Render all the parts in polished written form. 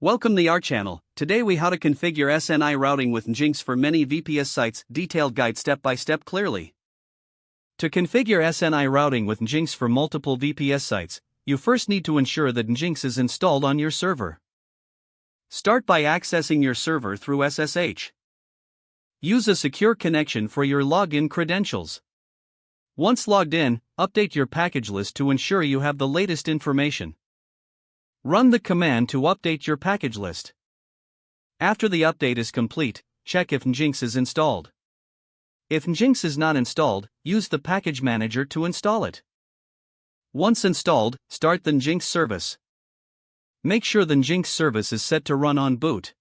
Welcome to our channel. Today we how to configure SNI routing with Nginx for many VPS sites, detailed guide step by step clearly. To configure SNI routing with Nginx for multiple VPS sites, you first need to ensure that Nginx is installed on your server. Start by accessing your server through SSH. Use a secure connection for your login credentials. Once logged in, update your package list to ensure you have the latest information. Run the command to update your package list. After the update is complete, check if Nginx is installed. If Nginx is not installed, use the package manager to install it. Once installed, start the Nginx service. Make sure the Nginx service is set to run on boot.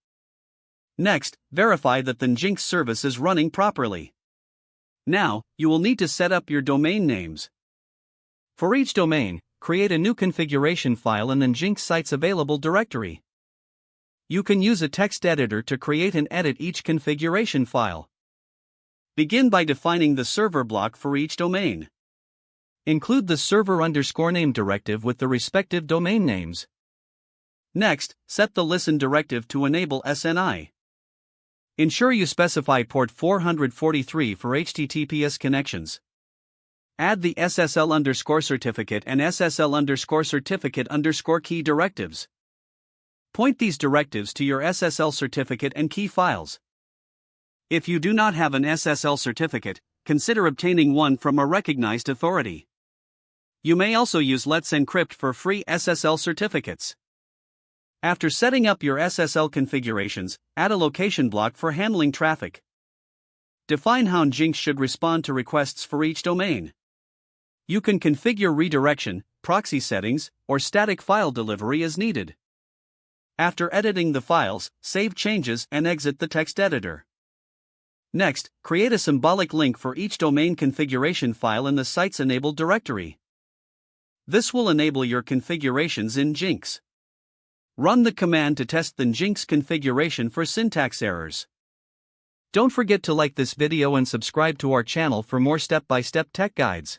Next, verify that the Nginx service is running properly. Now, you will need to set up your domain names. For each domain, create a new configuration file in the Nginx site's available directory. You can use a text editor to create and edit each configuration file. Begin by defining the server block for each domain. Include the server_name directive with the respective domain names. Next, set the listen directive to enable SNI. Ensure you specify port 443 for HTTPS connections. Add the SSL_certificate and SSL_certificate_key directives. Point these directives to your SSL certificate and key files. If you do not have an SSL certificate, consider obtaining one from a recognized authority. You may also use Let's Encrypt for free SSL certificates. After setting up your SSL configurations, add a location block for handling traffic. Define how Nginx should respond to requests for each domain. You can configure redirection, proxy settings, or static file delivery as needed. After editing the files, save changes and exit the text editor. Next, create a symbolic link for each domain configuration file in the site's enabled directory. This will enable your configurations in Nginx. Run the command to test the Nginx configuration for syntax errors. Don't forget to like this video and subscribe to our channel for more step-by-step tech guides.